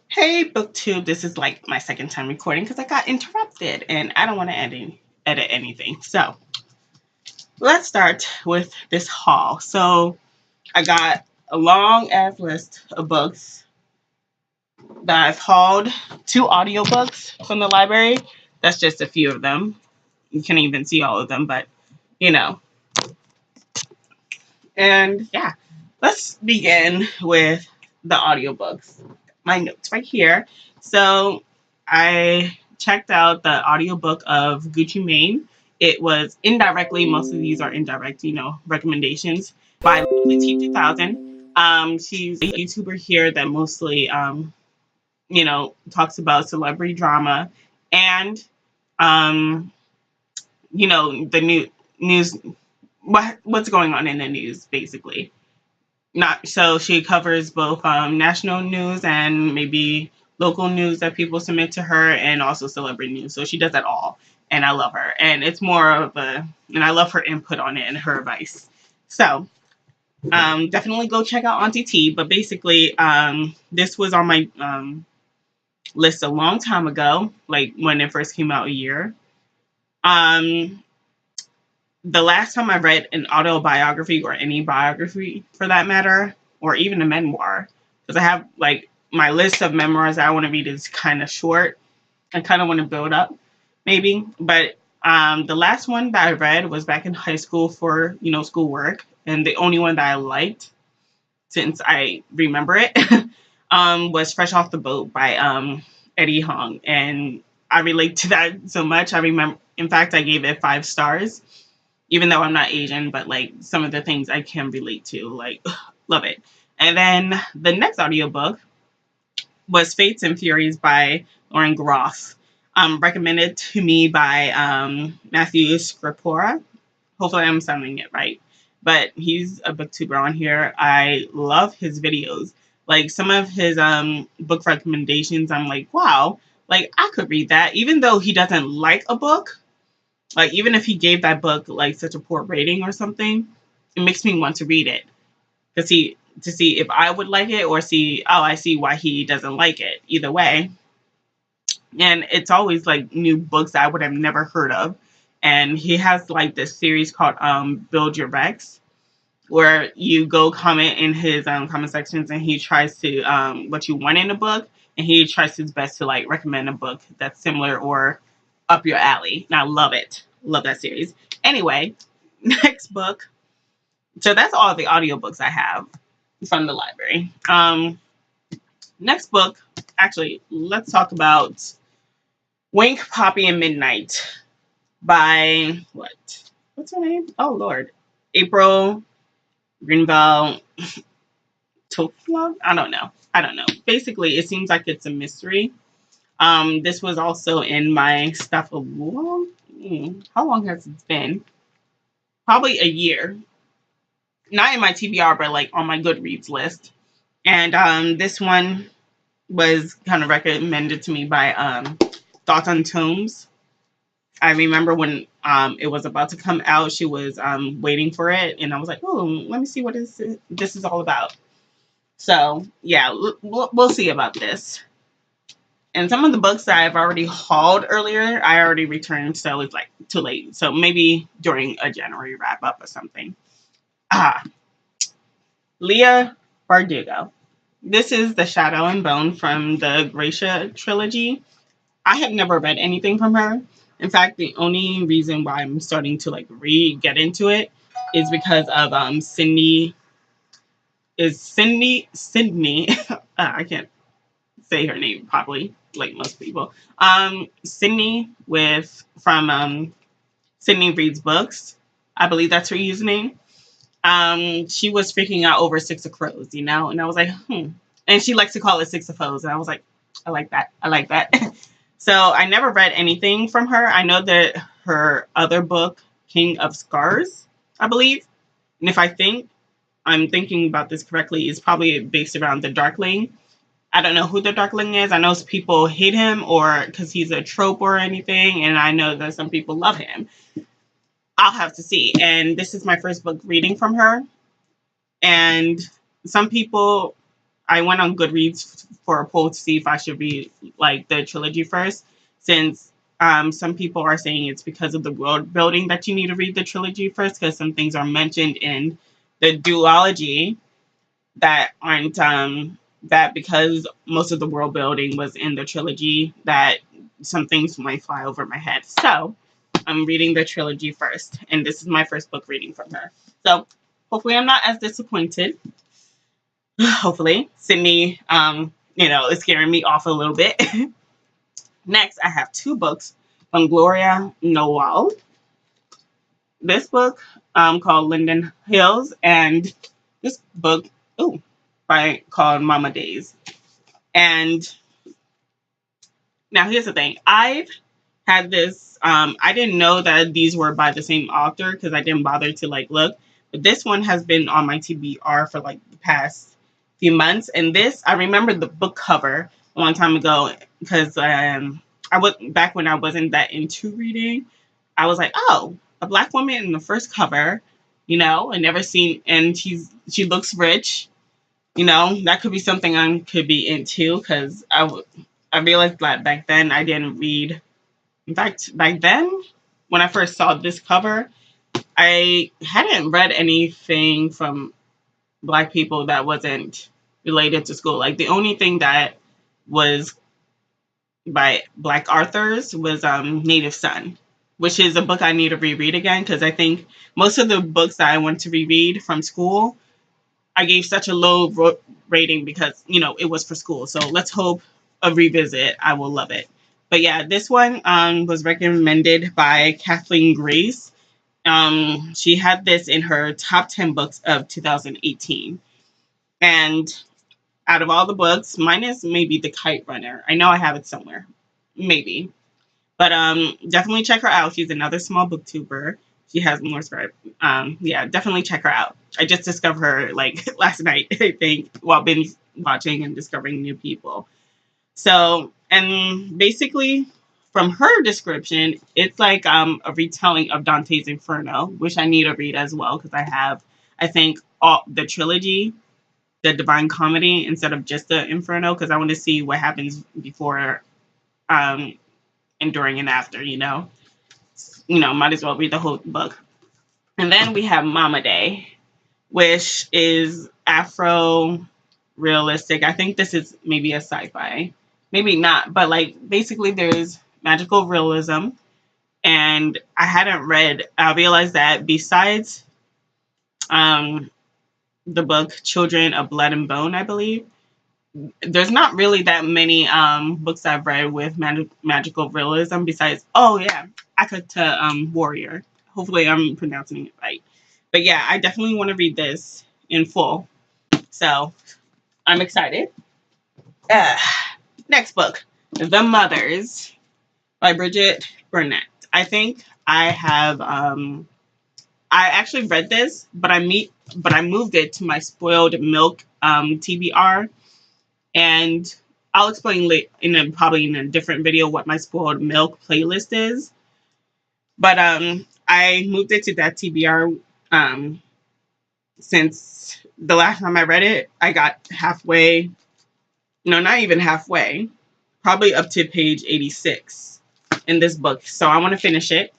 Hey, BookTube. This is like my second time recording because I got interrupted and I don't want to edit anything. So let's start with this haul. So I got a long ass list of books that I've hauled, two audiobooks from the library. That's just a few of them. You can't even see all of them, but you know. And yeah, let's begin with the audiobooks. My notes right here. So I checked out the audiobook of Gucci Mane. It was indirectly, most of these are indirect, recommendations by Lily T 2000. She's a YouTuber here that mostly, talks about celebrity drama and, um, the news, what's going on in the news, basically. Not so she covers both national news and maybe local news that people submit to her, and also celebrity news. So she does that all, and I love her. And it's more of and I love her input on it and her advice. So definitely go check out Auntie T. But basically, this was on my list a long time ago, like when it first came out a year. Um, the last time I read an autobiography or any biography for that matter, or even a memoir, because I have like my list of memoirs that I want to read is kind of short. I kind of want to build up, maybe. But the last one that I read was back in high school for schoolwork, and the only one that I liked since I remember it was "Fresh Off the Boat" by Eddie Hong, and I relate to that so much. I remember, in fact, I gave it 5 stars even though I'm not Asian, but like some of the things I can relate to, like love it. And then the next audiobook was Fates and Furies by Lauren Groff, recommended to me by Matthew Scripora. Hopefully I'm sounding it right. But he's a booktuber on here. I love his videos. Like some of his book recommendations, I'm like, wow, like I could read that. Even though he doesn't like a book, like even if he gave that book like such a poor rating or something, it makes me want to read it to see if I would like it, or see, oh, I see why he doesn't like it. Either way, and it's always like new books that I would have never heard of. And he has like this series called Build Your Recs, where you go comment in his comment sections, and he tries to what you want in a book, and he tries his best to like recommend a book that's similar or up your alley. And I love it. Love that series. Anyway, next book. So that's all the audiobooks I have from the library. Next book, actually, let's talk about Wink, Poppy, and Midnight by what? What's her name? Oh Lord, April Greenville Tofla? I don't know. I don't know. Basically, it seems like it's a mystery. This was also in my stuff a long. How long has it been? Probably a year. Not in my TBR, but like on my Goodreads list. And this one was kind of recommended to me by Thoughts on Tomes. I remember when it was about to come out, she was waiting for it, and I was like, "Oh, let me see what this is all about." So yeah, we'll see about this. And some of the books that I've already hauled earlier, I already returned, so it's like too late. So maybe during a January wrap up or something. Ah, Leah Bardugo. This is The Shadow and Bone from the Gracia trilogy. I have never read anything from her. In fact, the only reason why I'm starting to like get into it is because of Sydney. I can't say her name properly like most people. Sydney with from Sydney Reads Books. I believe that's her username. She was freaking out over Six of Crows, and I was like, And she likes to call it Six of Foes, and I was like, I like that. I like that. So I never read anything from her. I know that her other book, King of Scars, I believe, and if I'm thinking about this correctly, is probably based around the Darkling. I don't know who the Darkling is. I know some people hate him or because he's a trope or anything, and I know that some people love him. I'll have to see. And this is my first book reading from her. And some people I went on Goodreads for a poll to see if I should read like the trilogy first, since some people are saying it's because of the world building that you need to read the trilogy first, because some things are mentioned in the duology that aren't that because most of the world building was in the trilogy, that some things might fly over my head. So I'm reading the trilogy first, and this is my first book reading from her. So hopefully I'm not as disappointed. Hopefully Sydney, is scaring me off a little bit. Next, I have two books from Gloria Noel. This book called Linden Hills, and this book, called Mama Days. And now here's the thing. I've had this, I didn't know that these were by the same author because I didn't bother to like look. But this one has been on my TBR for like the past few months. And this, I remember the book cover a long time ago because I was back when I wasn't that into reading. I was like, oh, a black woman in the first cover, I never seen, and she looks rich, that could be something I could be into because I realized that back then I didn't read. In fact, back then when I first saw this cover, I hadn't read anything from black people that wasn't related to school. Like the only thing that was by black authors was Native Son, which is a book I need to reread again because I think most of the books that I went to reread from school, I gave such a low rating because, it was for school. So let's hope a revisit, I will love it. But yeah, this one was recommended by Kathleen Grace. She had this in her top 10 books of 2018. And out of all the books, mine is maybe The Kite Runner. I know I have it somewhere. Maybe. But definitely check her out. She's another small booktuber. She has more script. Yeah, definitely check her out. I just discovered her like last night, I think, while binge watching and discovering new people. So, and basically from her description, it's like a retelling of Dante's Inferno, which I need to read as well because I have, I think, all the trilogy, the Divine Comedy, instead of just the Inferno, because I want to see what happens before, and during and after. Might as well read the whole book. And then we have Mama Day, which is Afro realistic. I think this is maybe a sci-fi. Maybe not, but like basically there's magical realism. And I realized that besides the book Children of Blood and Bone, I believe, there's not really that many books I've read with magical realism besides, oh yeah, Akata Warrior. Hopefully I'm pronouncing it right. But yeah, I definitely want to read this in full. So I'm excited. Uh, Next book, The Mothers by Bridget Burnett. I think I have I actually read this, but I moved it to my spoiled milk TBR, and I'll explain probably in a different video what my spoiled milk playlist is. But I moved it to that TBR since the last time I read it, I got halfway. No, not even halfway. Probably up to page 86 in this book. So I want to finish it.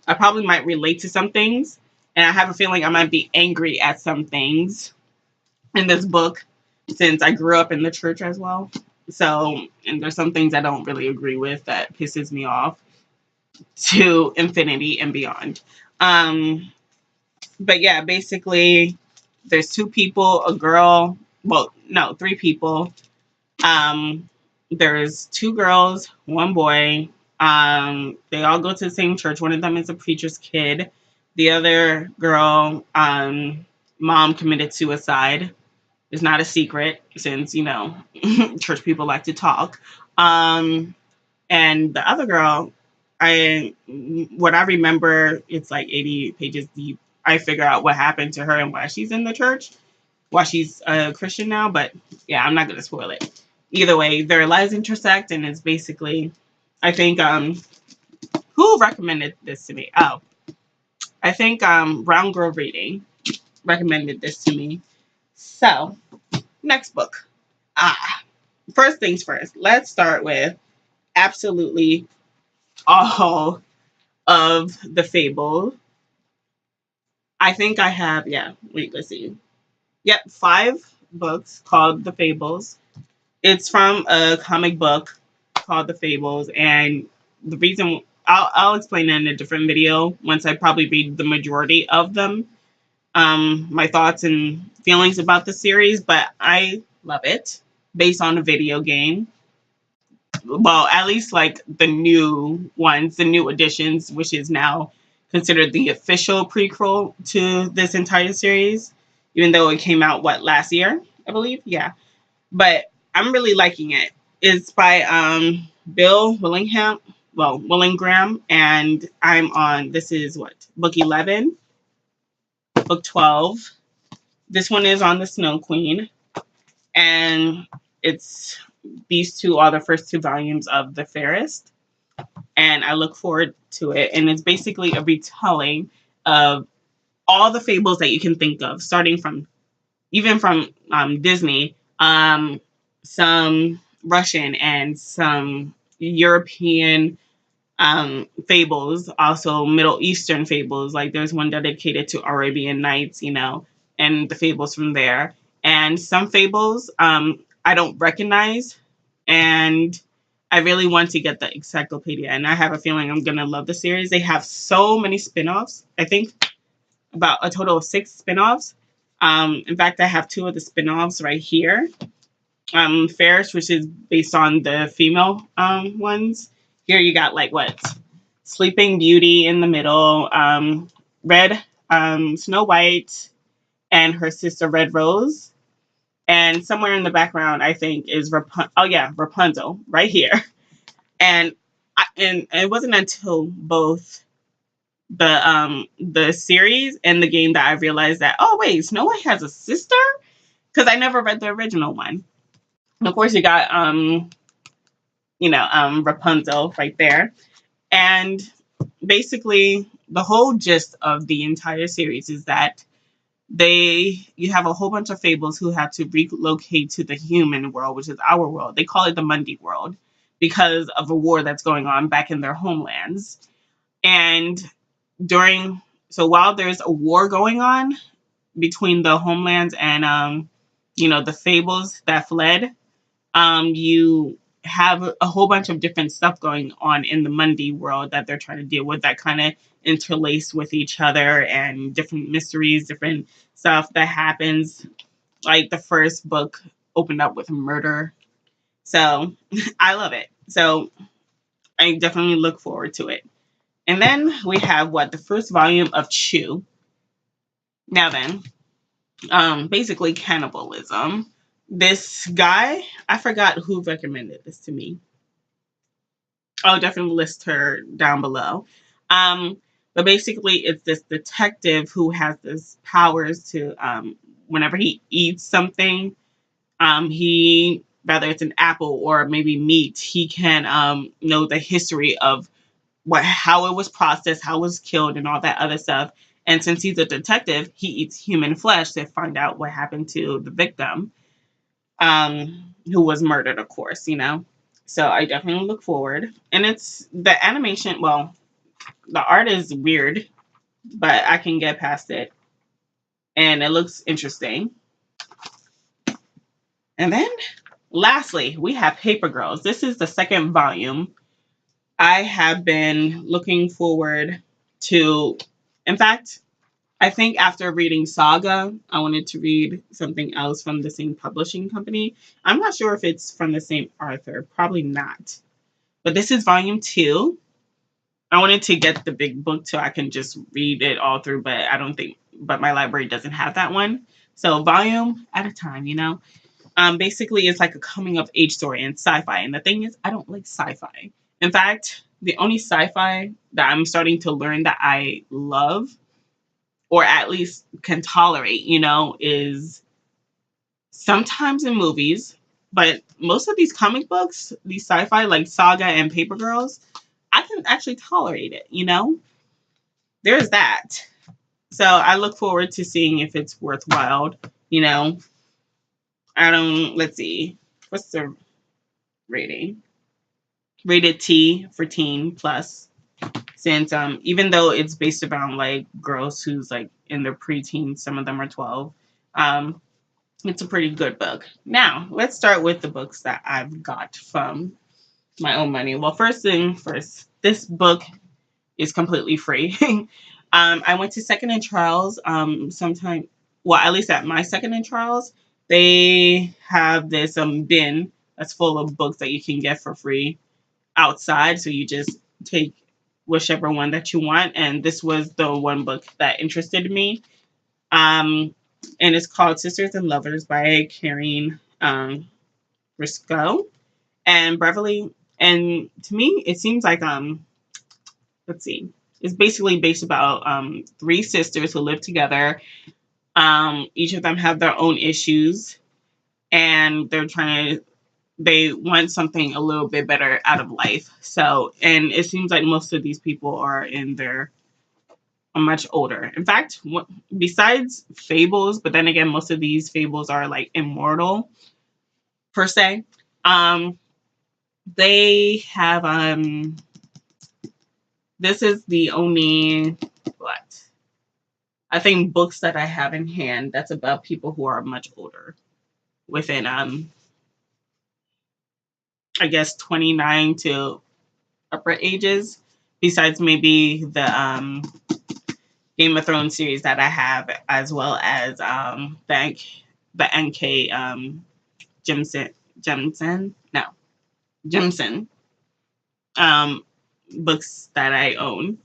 I probably might relate to some things, and I have a feeling I might be angry at some things in this book since I grew up in the church as well. So, and there's some things I don't really agree with that pisses me off to infinity and beyond. But yeah, basically there's two people, a girl, well, no, three people. There's two girls, one boy. They all go to the same church. One of them is a preacher's kid. The other girl, mom committed suicide. It's not a secret since, church people like to talk. And the other girl, what I remember, it's like 80 pages deep. I figure out what happened to her and why she's in the church, why she's a Christian now. But yeah, I'm not going to spoil it. Either way, their lives intersect, and it's basically, I think, who recommended this to me? Oh, I think Brown Girl Reading recommended this to me. So, next book. First things first, let's start with absolutely all of the Fable. I think I have, yeah, wait, let's see. Yep, 5 books called The Fables. It's from a comic book called The Fables, and the reason I'll explain it in a different video once I probably read the majority of them. My thoughts and feelings about the series, but I love it based on a video game. Well, at least like the new ones, the new editions, which is now considered the official prequel to this entire series, even though it came out last year, I believe. Yeah, but I'm really liking it. It's by Bill Willingham, Willingham, and I'm on. This is what, book 11, book 12. This one is on the Snow Queen, and it's these two are the first 2 volumes of The Fairest, and I look forward to it. And it's basically a retelling of all the fables that you can think of, starting from even from Disney, some Russian and some European fables, also Middle Eastern fables. Like there's one dedicated to Arabian Nights, and the fables from there. And some fables I don't recognize, and I really want to get the encyclopedia. And I have a feeling I'm gonna love the series. They have so many spin-offs. I think about a total of 6 spin-offs. In fact, I have 2 of the spin-offs right here. Ferris, which is based on the female ones. Here you got like what? Sleeping Beauty in the middle, Red, Snow White, and her sister Red Rose. And somewhere in the background, I think, is Rapunzel right here. And and it wasn't until both the series and the game that I realized that, oh wait, Snow White has a sister, because I never read the original one. And of course, you got Rapunzel right there. And basically, the whole gist of the entire series is that you have a whole bunch of fables who have to relocate to the human world, which is our world. They call it the Mundy world because of a war that's going on back in their homelands. And while there's a war going on between the homelands and the fables that fled, you have a whole bunch of different stuff going on in the Mundy world that they're trying to deal with, that kind of interlace with each other, and different mysteries, different stuff that happens. Like the first book opened up with murder. So I love it. So I definitely look forward to it. And then we have the first volume of Chew. Now then, basically cannibalism. This guy, I forgot who recommended this to me. I'll definitely list her down below. But basically, it's this detective who has this powers to, whenever he eats something, whether it's an apple or maybe meat, he can know the history of how it was processed, how it was killed, and all that other stuff. And since he's a detective, he eats human flesh to find out what happened to the victim, who was murdered, of course, So I definitely look forward. And it's the animation, the art is weird, but I can get past it. And it looks interesting. And then lastly, we have Paper Girls. This is the second volume. I have been looking forward to, in fact, I think after reading Saga, I wanted to read something else from the same publishing company. I'm not sure if it's from the same author. Probably not. But this is volume 2. I wanted to get the big book so I can just read it all through, but my library doesn't have that one. So volume at a time, Basically, it's like a coming of age story in sci-fi. And the thing is, I don't like sci-fi. In fact, the only sci-fi that I'm starting to learn that I love, or at least can tolerate, is sometimes in movies. But most of these comic books, these sci-fi like Saga and Paper Girls, I can actually tolerate it, There's that. So I look forward to seeing if it's worthwhile, Let's see. what's the rating? Rated T for teen plus. Since even though it's based around like girls who's like in their preteens, some of them are 12. Um, it's a pretty good book. Now let's start with the books that I've got from my own money. Well, first thing first, this book is completely free. I went to Second and Charles sometime. Well, at least at my Second and Charles, they have this bin that's full of books that you can get for free outside. So you just take whichever one that you want. And this was the one book that interested me. Um, and it's called Sisters and Lovers by Karen Briscoe and Beverly. And to me, it seems like let's see, it's basically based about three sisters who live together. Each of them have their own issues, and they want something a little bit better out of life. So, and it seems like most of these people are much older. In fact, besides fables, but then again, most of these fables are like immortal per se. They have this is the only what I think books that I have in hand that's about people who are much older, within I guess 29 to upper ages. Besides maybe the Game of Thrones series that I have, as well as the NK Jimson um, books that I own.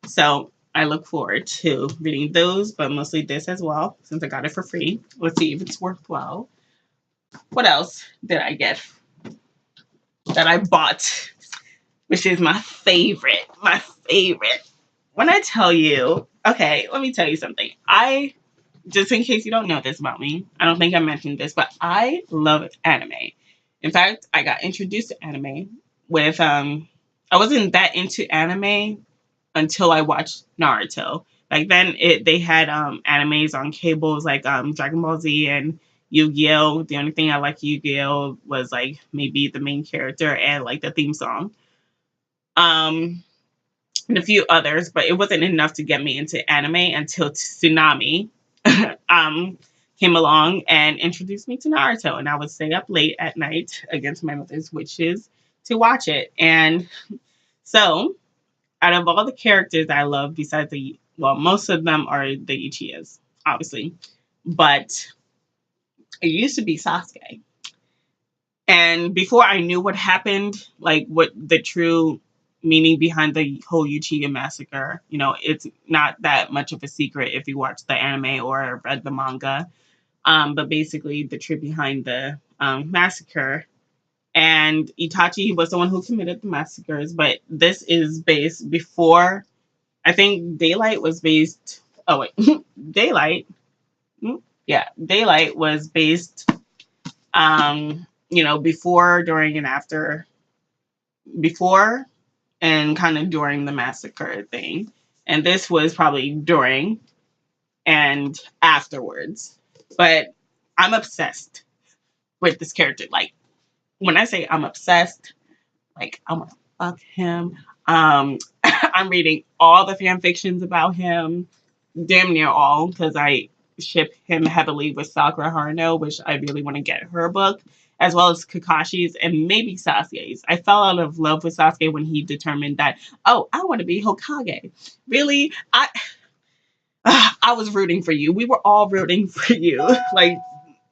So I look forward to reading those, but mostly this as well, since I got it for free. Let's see if it's worthwhile. What else did I get that I bought, which is my favorite? My favorite. When I tell you, okay, let me tell you something. Just in case you don't know this about me, I don't think I mentioned this, but I love anime. In fact, I got introduced to anime with I wasn't that into anime until I watched Naruto. Like then they had animes on cables like Dragon Ball Z and Yu-Gi-Oh! The only thing I liked Yu-Gi-Oh! Was like maybe the main character and like the theme song. Um and a few others, but it wasn't enough to get me into anime until Tsunami um, came along and introduced me to Naruto. And I would stay up late at night against my mother's wishes to watch it. And so, out of all the characters I love, besides most of them are the Uchihas, obviously. But it used to be Sasuke. And before I knew what happened, like what the true meaning behind the whole Uchiha massacre, it's not that much of a secret if you watch the anime or read the manga. But basically, the truth behind the massacre. And Itachi was the one who committed the massacres, but this is based before. I think Daylight was based. Oh wait, Daylight. Yeah, Daylight was based. Before, during, and after. Before and kind of during the massacre thing, and this was probably during and afterwards. But I'm obsessed with this character. Like when I say I'm obsessed, like I want to fuck him. I'm reading all the fan fictions about him, damn near all, because I ship him heavily with Sakura Haruno, which I really want to get her book, as well as Kakashi's and maybe Sasuke's. I fell out of love with Sasuke when he determined that, oh, I want to be Hokage. Really, I was rooting for you. We were all rooting for you. Like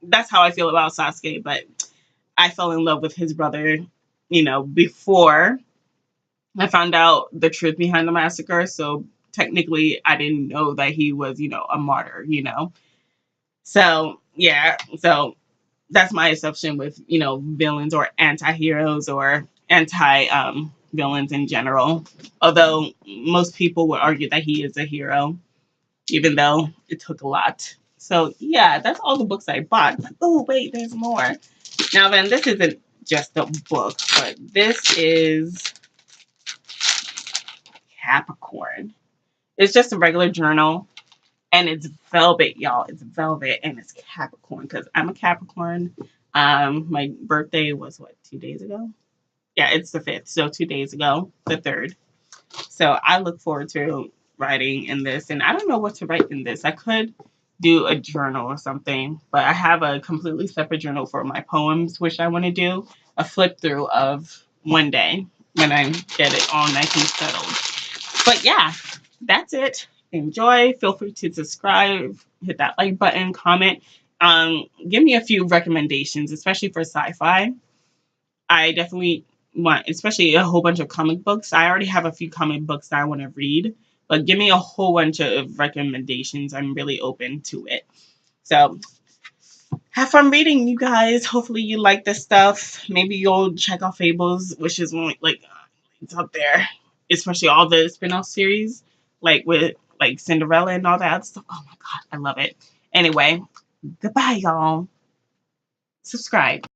that's how I feel about Sasuke. But I fell in love with his brother, before I found out the truth behind the massacre. So technically, I didn't know that he was, a martyr. So, yeah. So that's my assumption with, villains or anti-heroes or anti-villains in general. Although most people would argue that he is a hero, even though it took a lot. So, yeah, that's all the books I bought. But, oh, wait, there's more. Now, then, this isn't just a book, but this is Capricorn. It's just a regular journal, and it's velvet, y'all. It's velvet, and it's Capricorn because I'm a Capricorn. My birthday was what, 2 days ago? Yeah, it's the 5th. So 2 days ago, the 3rd. So I look forward to writing in this. And I don't know what to write in this. I could do a journal or something, but I have a completely separate journal for my poems, which I want to do a flip through of one day when I get it all nice and settled. But yeah, that's it. Enjoy. Feel free to subscribe, hit that like button, comment. Give me a few recommendations, especially for sci-fi. I definitely want, especially a whole bunch of comic books. I already have a few comic books that I want to read, but give me a whole bunch of recommendations. I'm really open to it. So have fun reading, you guys. Hopefully you like this stuff. Maybe you'll check out Fables, which is one like it's up there, especially all the spin-off series, like with like Cinderella and all that other stuff. Oh my god, I love it. Anyway, goodbye, y'all. Subscribe.